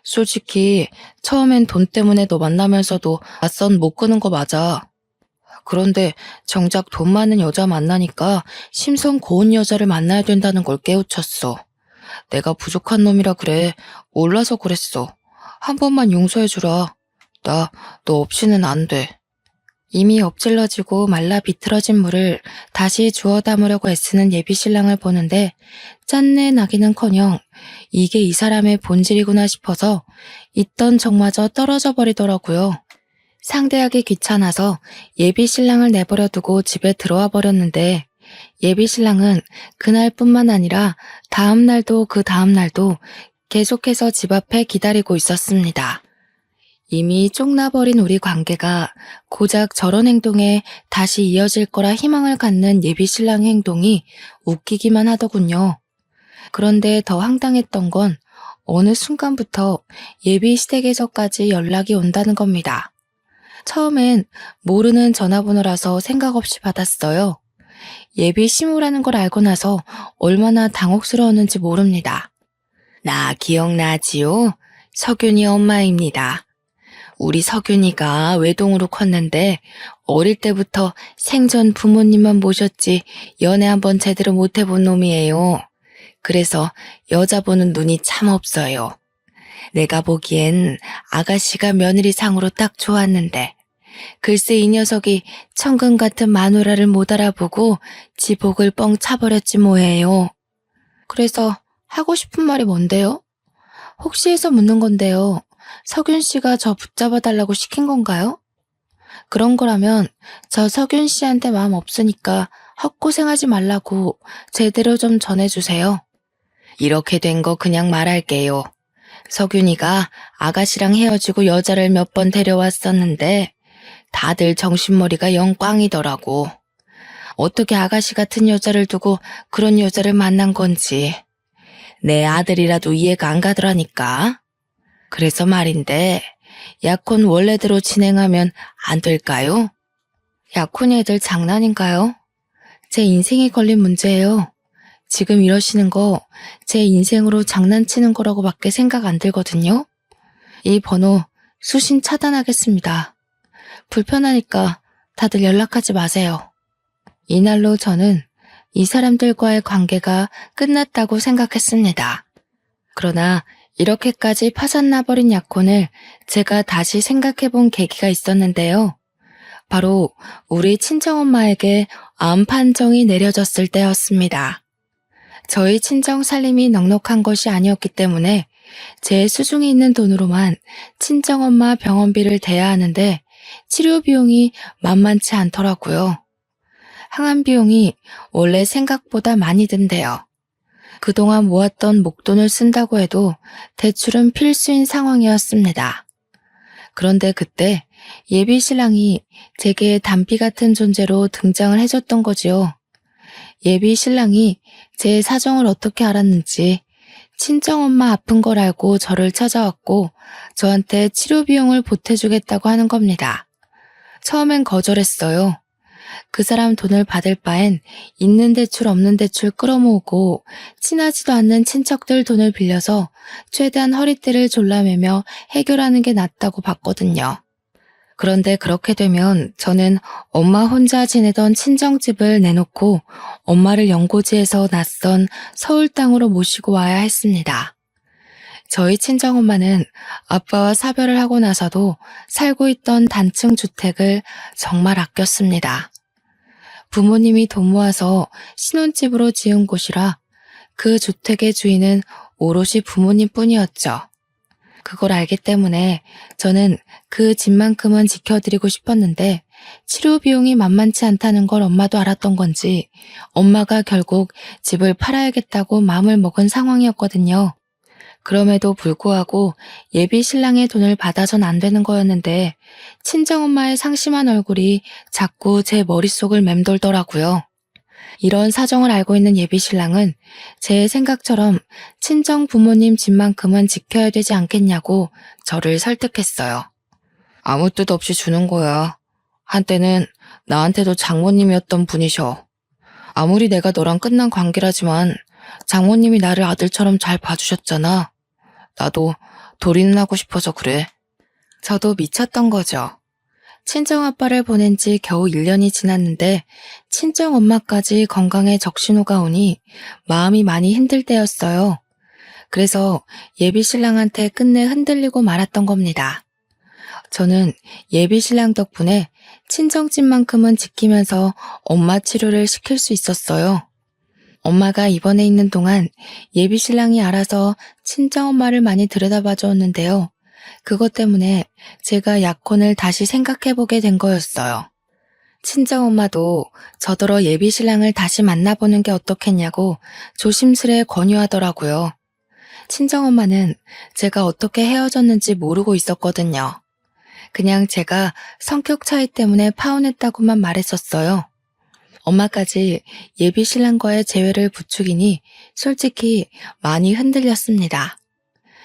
[SPEAKER 1] 솔직히 처음엔 돈 때문에 너 만나면서도 맞선 못 끄는 거 맞아. 그런데 정작 돈 많은 여자 만나니까 심성 고운 여자를 만나야 된다는 걸 깨우쳤어. 내가 부족한 놈이라 그래. 몰라서 그랬어. 한 번만 용서해주라. 나 너 없이는 안 돼. 이미 엎질러지고 말라 비틀어진 물을 다시 주워 담으려고 애쓰는 예비신랑을 보는데 짠내 나기는커녕 이게 이 사람의 본질이구나 싶어서 있던 정마저 떨어져 버리더라고요. 상대하기 귀찮아서 예비신랑을 내버려 두고 집에 들어와 버렸는데 예비신랑은 그날뿐만 아니라 다음 날도 그 다음 날도 계속해서 집 앞에 기다리고 있었습니다. 이미 쪽나버린 우리 관계가 고작 저런 행동에 다시 이어질 거라 희망을 갖는 예비신랑의 행동이 웃기기만 하더군요. 그런데 더 황당했던 건 어느 순간부터 예비시댁에서까지 연락이 온다는 겁니다. 처음엔 모르는 전화번호라서 생각 없이 받았어요. 예비 시무라는 걸 알고 나서 얼마나 당혹스러웠는지 모릅니다. 나 기억나지요? 석윤이 엄마입니다. 우리 석윤이가 외동으로 컸는데 어릴 때부터 생전 부모님만 모셨지 연애 한번 제대로 못 해본 놈이에요. 그래서 여자 보는 눈이 참 없어요. 내가 보기엔 아가씨가 며느리상으로 딱 좋았는데 글쎄 이 녀석이 천금 같은 마누라를 못 알아보고 지 복을 뻥 차버렸지 뭐예요. 그래서 하고 싶은 말이 뭔데요? 혹시 해서 묻는 건데요. 석윤 씨가 저 붙잡아 달라고 시킨 건가요? 그런 거라면 저 석윤 씨한테 마음 없으니까 헛고생하지 말라고 제대로 좀 전해주세요. 이렇게 된 거 그냥 말할게요. 석윤이가 아가씨랑 헤어지고 여자를 몇 번 데려왔었는데 다들 정신머리가 영 꽝이더라고. 어떻게 아가씨 같은 여자를 두고 그런 여자를 만난 건지 내 아들이라도 이해가 안 가더라니까. 그래서 말인데 약혼 원래대로 진행하면 안 될까요? 약혼 애들 장난인가요? 제 인생에 걸린 문제예요. 지금 이러시는 거 제 인생으로 장난치는 거라고밖에 생각 안 들거든요. 이 번호 수신 차단하겠습니다. 불편하니까 다들 연락하지 마세요. 이날로 저는 이 사람들과의 관계가 끝났다고 생각했습니다. 그러나 이렇게까지 파산나버린 약혼을 제가 다시 생각해본 계기가 있었는데요. 바로 우리 친정엄마에게 암 판정이 내려졌을 때였습니다. 저희 친정 살림이 넉넉한 것이 아니었기 때문에 제 수중에 있는 돈으로만 친정엄마 병원비를 대야 하는데 치료 비용이 만만치 않더라고요. 항암 비용이 원래 생각보다 많이 든대요. 그동안 모았던 목돈을 쓴다고 해도 대출은 필수인 상황이었습니다. 그런데 그때 예비 신랑이 제게 단비 같은 존재로 등장을 해줬던 거지요. 예비 신랑이 제 사정을 어떻게 알았는지 친정엄마 아픈 걸 알고 저를 찾아왔고 저한테 치료 비용을 보태주겠다고 하는 겁니다. 처음엔 거절했어요. 그 사람 돈을 받을 바엔 있는 대출 없는 대출 끌어모으고 친하지도 않는 친척들 돈을 빌려서 최대한 허리띠를 졸라매며 해결하는 게 낫다고 봤거든요. 그런데 그렇게 되면 저는 엄마 혼자 지내던 친정집을 내놓고 엄마를 연고지에서 낯선 서울 땅으로 모시고 와야 했습니다. 저희 친정엄마는 아빠와 사별을 하고 나서도 살고 있던 단층 주택을 정말 아꼈습니다. 부모님이 돈 모아서 신혼집으로 지은 곳이라 그 주택의 주인은 오롯이 부모님뿐이었죠. 그걸 알기 때문에 저는 그 집만큼은 지켜드리고 싶었는데 치료 비용이 만만치 않다는 걸 엄마도 알았던 건지 엄마가 결국 집을 팔아야겠다고 마음을 먹은 상황이었거든요. 그럼에도 불구하고 예비 신랑의 돈을 받아선 안 되는 거였는데 친정엄마의 상심한 얼굴이 자꾸 제 머릿속을 맴돌더라고요. 이런 사정을 알고 있는 예비 신랑은 제 생각처럼 친정 부모님 집만큼은 지켜야 되지 않겠냐고 저를 설득했어요. 아무 뜻 없이 주는 거야. 한때는 나한테도 장모님이었던 분이셔. 아무리 내가 너랑 끝난 관계라지만 장모님이 나를 아들처럼 잘 봐주셨잖아. 나도 돌이는 하고 싶어서 그래. 저도 미쳤던 거죠. 친정아빠를 보낸 지 겨우 1년이 지났는데 친정엄마까지 건강에 적신호가 오니 마음이 많이 힘들 때였어요. 그래서 예비 신랑한테 끝내 흔들리고 말았던 겁니다. 저는 예비 신랑 덕분에 친정집만큼은 지키면서 엄마 치료를 시킬 수 있었어요. 엄마가 입원해 있는 동안 예비 신랑이 알아서 친정엄마를 많이 들여다봐 줬는데요. 그것 때문에 제가 약혼을 다시 생각해보게 된 거였어요. 친정엄마도 저더러 예비 신랑을 다시 만나보는 게 어떻겠냐고 조심스레 권유하더라고요. 친정엄마는 제가 어떻게 헤어졌는지 모르고 있었거든요. 그냥 제가 성격 차이 때문에 파혼했다고만 말했었어요. 엄마까지 예비 신랑과의 재회를 부추기니 솔직히 많이 흔들렸습니다.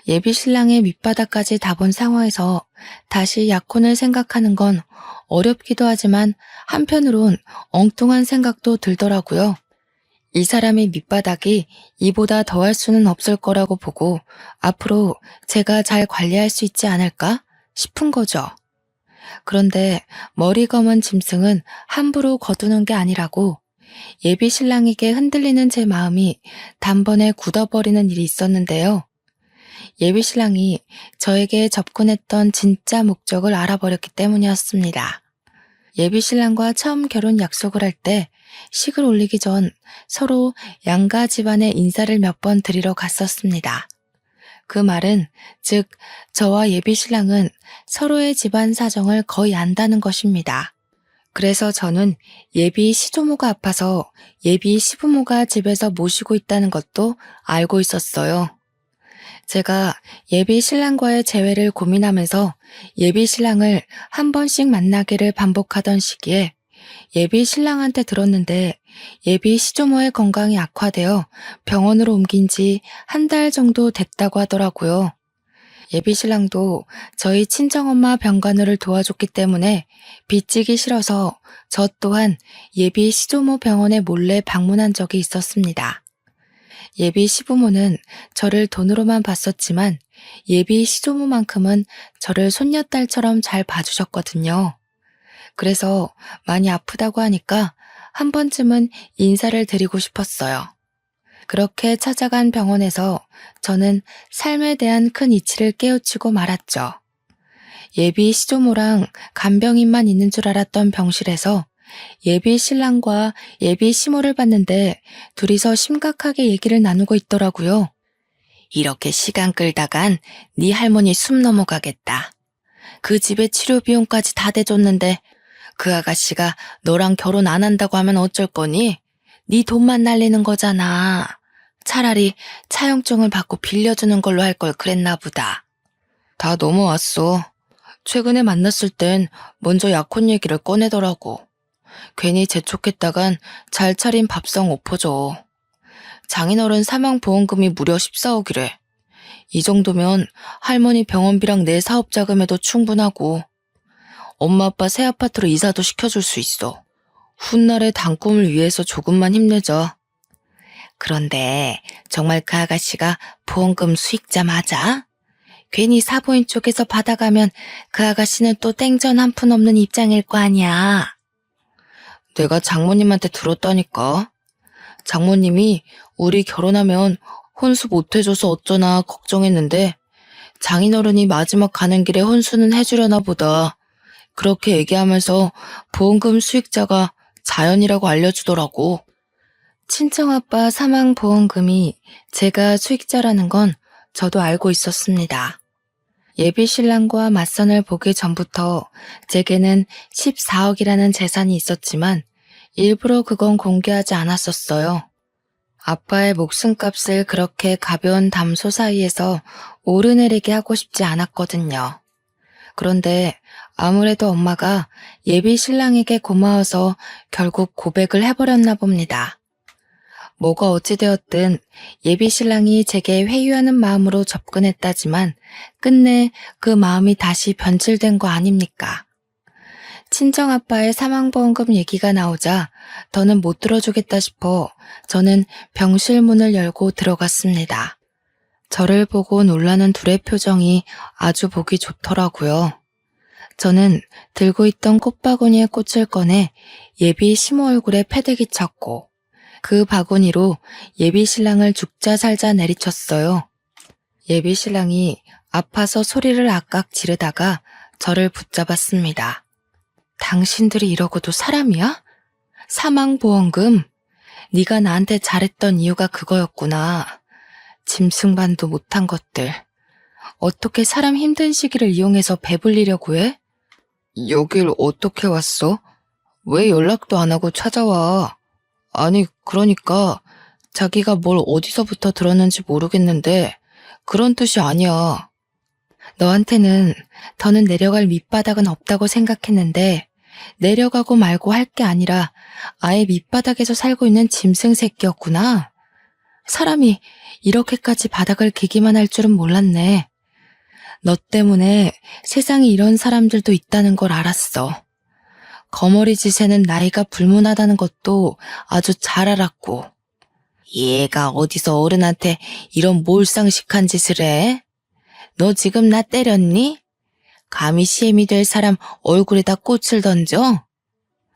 [SPEAKER 1] 예비 신랑의 밑바닥까지 다 본 상황에서 다시 약혼을 생각하는 건 어렵기도 하지만 한편으론 엉뚱한 생각도 들더라고요. 이 사람의 밑바닥이 이보다 더할 수는 없을 거라고 보고 앞으로 제가 잘 관리할 수 있지 않을까 싶은 거죠. 그런데 머리 검은 짐승은 함부로 거두는 게 아니라고 예비 신랑에게 흔들리는 제 마음이 단번에 굳어버리는 일이 있었는데요. 예비 신랑이 저에게 접근했던 진짜 목적을 알아버렸기 때문이었습니다. 예비 신랑과 처음 결혼 약속을 할 때 식을 올리기 전 서로 양가 집안에 인사를 몇 번 드리러 갔었습니다. 그 말은 즉 저와 예비 신랑은 서로의 집안 사정을 거의 안다는 것입니다. 그래서 저는 예비 시조모가 아파서 예비 시부모가 집에서 모시고 있다는 것도 알고 있었어요. 제가 예비 신랑과의 재회를 고민하면서 예비 신랑을 한 번씩 만나기를 반복하던 시기에 예비 신랑한테 들었는데 예비 시조모의 건강이 악화되어 병원으로 옮긴 지 한 달 정도 됐다고 하더라고요. 예비 신랑도 저희 친정엄마 병간호를 도와줬기 때문에 빚지기 싫어서 저 또한 예비 시조모 병원에 몰래 방문한 적이 있었습니다. 예비 시부모는 저를 돈으로만 봤었지만 예비 시조모만큼은 저를 손녀딸처럼 잘 봐주셨거든요. 그래서 많이 아프다고 하니까 한 번쯤은 인사를 드리고 싶었어요. 그렇게 찾아간 병원에서 저는 삶에 대한 큰 이치를 깨우치고 말았죠. 예비 시조모랑 간병인만 있는 줄 알았던 병실에서 예비 신랑과 예비 시모를 봤는데 둘이서 심각하게 얘기를 나누고 있더라고요. 이렇게 시간 끌다간 네 할머니 숨 넘어가겠다. 그 집에 치료 비용까지 다 대줬는데 그 아가씨가 너랑 결혼 안 한다고 하면 어쩔 거니? 네 돈만 날리는 거잖아. 차라리 차용증을 받고 빌려주는 걸로 할 걸 그랬나 보다. 다 넘어왔어. 최근에 만났을 땐 먼저 약혼 얘기를 꺼내더라고. 괜히 재촉했다간 잘 차린 밥상 엎어져. 장인어른 사망보험금이 무려 14억이래. 이 정도면 할머니 병원비랑 내 사업 자금에도 충분하고 엄마 아빠 새 아파트로 이사도 시켜줄 수 있어. 훗날의 단꿈을 위해서 조금만 힘내자. 그런데 정말 그 아가씨가 보험금 수익자 맞아? 괜히 사보인 쪽에서 받아가면 그 아가씨는 또 땡전 한 푼 없는 입장일 거 아니야. 내가 장모님한테 들었다니까. 장모님이 우리 결혼하면 혼수 못 해줘서 어쩌나 걱정했는데 장인어른이 마지막 가는 길에 혼수는 해주려나 보다. 그렇게 얘기하면서 보험금 수익자가 자연이라고 알려주더라고. 친정아빠 사망보험금이 제가 수익자라는 건 저도 알고 있었습니다. 예비 신랑과 맞선을 보기 전부터 제게는 14억이라는 재산이 있었지만 일부러 그건 공개하지 않았었어요. 아빠의 목숨값을 그렇게 가벼운 담소 사이에서 오르내리게 하고 싶지 않았거든요. 그런데 아무래도 엄마가 예비 신랑에게 고마워서 결국 고백을 해버렸나 봅니다. 뭐가 어찌되었든 예비 신랑이 제게 회유하는 마음으로 접근했다지만 끝내 그 마음이 다시 변질된 거 아닙니까? 친정아빠의 사망보험금 얘기가 나오자 더는 못 들어주겠다 싶어 저는 병실 문을 열고 들어갔습니다. 저를 보고 놀라는 둘의 표정이 아주 보기 좋더라고요. 저는 들고 있던 꽃바구니에 꽃을 꺼내 예비 시모 얼굴에 패대기 쳤고 그 바구니로 예비 신랑을 죽자 살자 내리쳤어요. 예비 신랑이 아파서 소리를 악악 지르다가 저를 붙잡았습니다. 당신들이 이러고도 사람이야? 사망보험금? 네가 나한테 잘했던 이유가 그거였구나. 짐승반도 못한 것들. 어떻게 사람 힘든 시기를 이용해서 배불리려고 해? 여길 어떻게 왔어? 왜 연락도 안 하고 찾아와? 아니, 그러니까 자기가 뭘 어디서부터 들었는지 모르겠는데 그런 뜻이 아니야. 너한테는 더는 내려갈 밑바닥은 없다고 생각했는데 내려가고 말고 할 게 아니라 아예 밑바닥에서 살고 있는 짐승 새끼였구나. 사람이 이렇게까지 바닥을 기기만 할 줄은 몰랐네. 너 때문에 세상에 이런 사람들도 있다는 걸 알았어. 거머리 짓에는 나이가 불문하다는 것도 아주 잘 알았고. 얘가 어디서 어른한테 이런 몰상식한 짓을 해? 너 지금 나 때렸니? 감히 시엠이 될 사람 얼굴에다 꽃을 던져?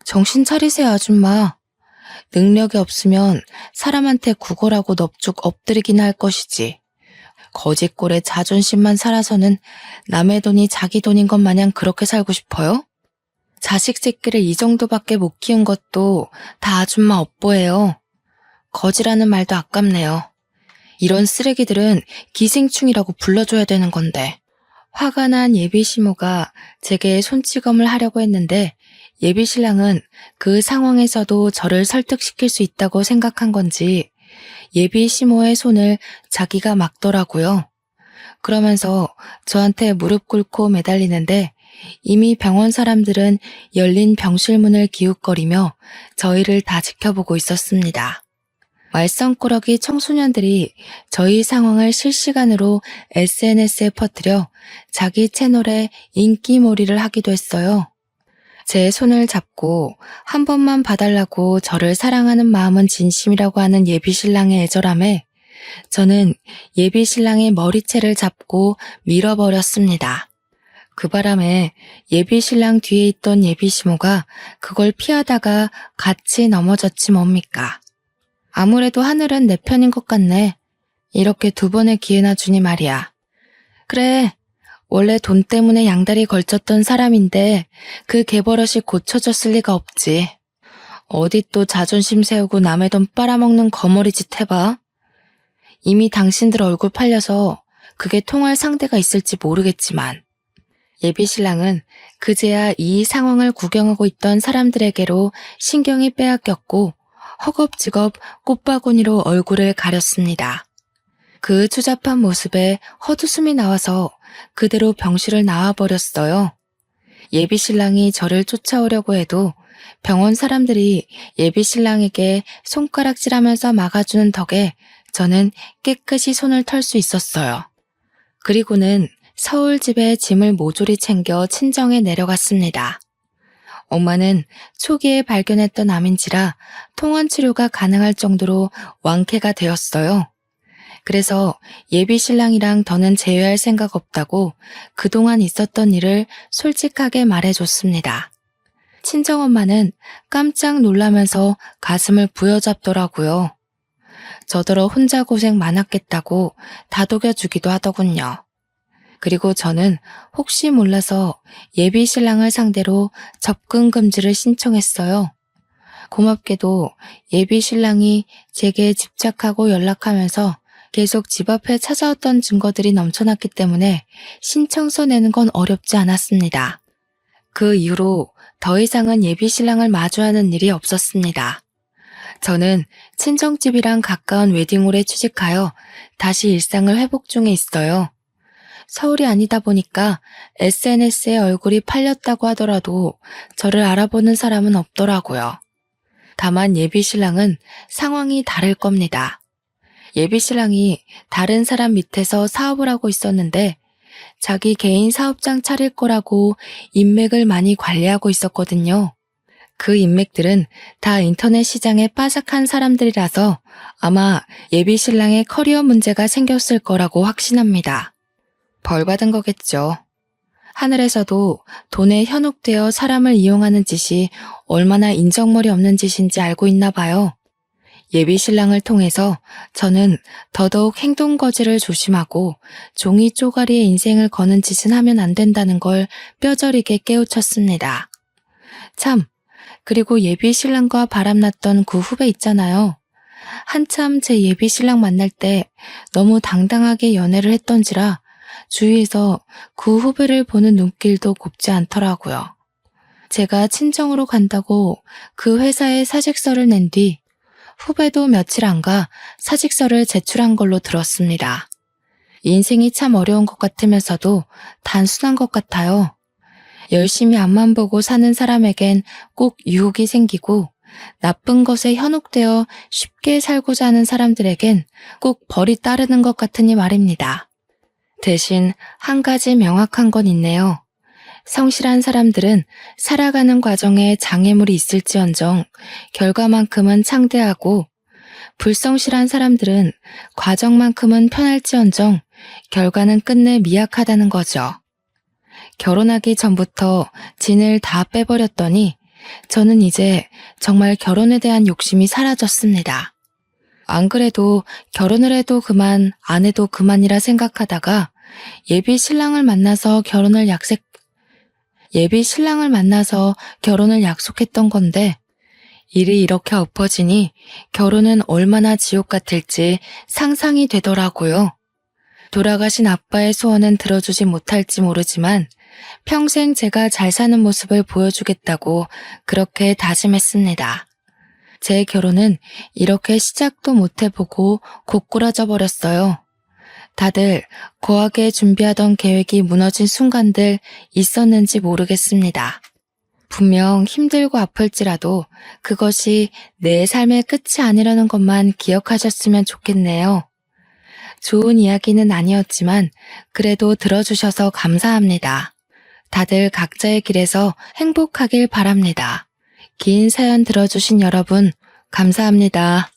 [SPEAKER 1] 정신 차리세요, 아줌마. 능력이 없으면 사람한테 구걸하고 넙죽 엎드리긴 할 것이지. 거짓골에 자존심만 살아서는 남의 돈이 자기 돈인 것 마냥 그렇게 살고 싶어요? 자식 새끼를 이 정도밖에 못 키운 것도 다 아줌마 업보예요. 거지라는 말도 아깝네요. 이런 쓰레기들은 기생충이라고 불러줘야 되는 건데. 화가 난 예비 시모가 제게 손찌검을 하려고 했는데 예비 신랑은 그 상황에서도 저를 설득시킬 수 있다고 생각한 건지 예비 시모의 손을 자기가 막더라고요. 그러면서 저한테 무릎 꿇고 매달리는데 이미 병원 사람들은 열린 병실 문을 기웃거리며 저희를 다 지켜보고 있었습니다. 말썽꾸러기 청소년들이 저희 상황을 실시간으로 SNS에 퍼뜨려 자기 채널에 인기몰이를 하기도 했어요. 제 손을 잡고 한 번만 봐달라고 저를 사랑하는 마음은 진심이라고 하는 예비신랑의 애절함에 저는 예비신랑의 머리채를 잡고 밀어버렸습니다. 그 바람에 예비신랑 뒤에 있던 예비시모가 그걸 피하다가 같이 넘어졌지 뭡니까. 아무래도 하늘은 내 편인 것 같네. 이렇게 두 번의 기회나 주니 말이야. 그래, 원래 돈 때문에 양다리 걸쳤던 사람인데 그 개버릇이 고쳐졌을 리가 없지. 어디 또 자존심 세우고 남의 돈 빨아먹는 거머리짓 해봐. 이미 당신들 얼굴 팔려서 그게 통할 상대가 있을지 모르겠지만 예비신랑은 그제야 이 상황을 구경하고 있던 사람들에게로 신경이 빼앗겼고 허겁지겁 꽃바구니로 얼굴을 가렸습니다. 그 추잡한 모습에 헛웃음이 나와서 그대로 병실을 나와버렸어요. 예비신랑이 저를 쫓아오려고 해도 병원 사람들이 예비신랑에게 손가락질하면서 막아주는 덕에 저는 깨끗이 손을 털 수 있었어요. 그리고는 서울 집에 짐을 모조리 챙겨 친정에 내려갔습니다. 엄마는 초기에 발견했던 암인지라 통원 치료가 가능할 정도로 완쾌가 되었어요. 그래서 예비 신랑이랑 더는 재회할 생각 없다고 그동안 있었던 일을 솔직하게 말해줬습니다. 친정엄마는 깜짝 놀라면서 가슴을 부여잡더라고요. 저더러 혼자 고생 많았겠다고 다독여주기도 하더군요. 그리고 저는 혹시 몰라서 예비 신랑을 상대로 접근 금지를 신청했어요. 고맙게도 예비 신랑이 제게 집착하고 연락하면서 계속 집 앞에 찾아왔던 증거들이 넘쳐났기 때문에 신청서 내는 건 어렵지 않았습니다. 그 이후로 더 이상은 예비 신랑을 마주하는 일이 없었습니다. 저는 친정집이랑 가까운 웨딩홀에 취직하여 다시 일상을 회복 중에 있어요. 서울이 아니다 보니까 SNS에 얼굴이 팔렸다고 하더라도 저를 알아보는 사람은 없더라고요. 다만 예비신랑은 상황이 다를 겁니다. 예비신랑이 다른 사람 밑에서 사업을 하고 있었는데 자기 개인 사업장 차릴 거라고 인맥을 많이 관리하고 있었거든요. 그 인맥들은 다 인터넷 시장에 빠삭한 사람들이라서 아마 예비신랑의 커리어 문제가 생겼을 거라고 확신합니다. 벌 받은 거겠죠. 하늘에서도 돈에 현혹되어 사람을 이용하는 짓이 얼마나 인정머리 없는 짓인지 알고 있나 봐요. 예비신랑을 통해서 저는 더더욱 행동거지를 조심하고 종이 쪼가리에 인생을 거는 짓은 하면 안 된다는 걸 뼈저리게 깨우쳤습니다. 참, 그리고 예비신랑과 바람났던 그 후배 있잖아요. 한참 제 예비신랑 만날 때 너무 당당하게 연애를 했던지라 주위에서 그 후배를 보는 눈길도 곱지 않더라고요. 제가 친정으로 간다고 그 회사에 사직서를 낸 뒤 후배도 며칠 안 가 사직서를 제출한 걸로 들었습니다. 인생이 참 어려운 것 같으면서도 단순한 것 같아요. 열심히 앞만 보고 사는 사람에겐 꼭 유혹이 생기고 나쁜 것에 현혹되어 쉽게 살고자 하는 사람들에겐 꼭 벌이 따르는 것 같으니 말입니다. 대신 한 가지 명확한 건 있네요. 성실한 사람들은 살아가는 과정에 장애물이 있을지언정 결과만큼은 창대하고 불성실한 사람들은 과정만큼은 편할지언정 결과는 끝내 미약하다는 거죠. 결혼하기 전부터 진을 다 빼버렸더니 저는 이제 정말 결혼에 대한 욕심이 사라졌습니다. 안 그래도 결혼을 해도 그만, 안 해도 그만이라 생각하다가 예비 신랑을 만나서 결혼을 약속했던 건데 일이 이렇게 엎어지니 결혼은 얼마나 지옥 같을지 상상이 되더라고요. 돌아가신 아빠의 소원은 들어주지 못할지 모르지만 평생 제가 잘 사는 모습을 보여주겠다고 그렇게 다짐했습니다. 제 결혼은 이렇게 시작도 못 해보고 고꾸라져 버렸어요. 다들 거하게 준비하던 계획이 무너진 순간들 있었는지 모르겠습니다. 분명 힘들고 아플지라도 그것이 내 삶의 끝이 아니라는 것만 기억하셨으면 좋겠네요. 좋은 이야기는 아니었지만 그래도 들어주셔서 감사합니다. 다들 각자의 길에서 행복하길 바랍니다. 긴 사연 들어주신 여러분, 감사합니다.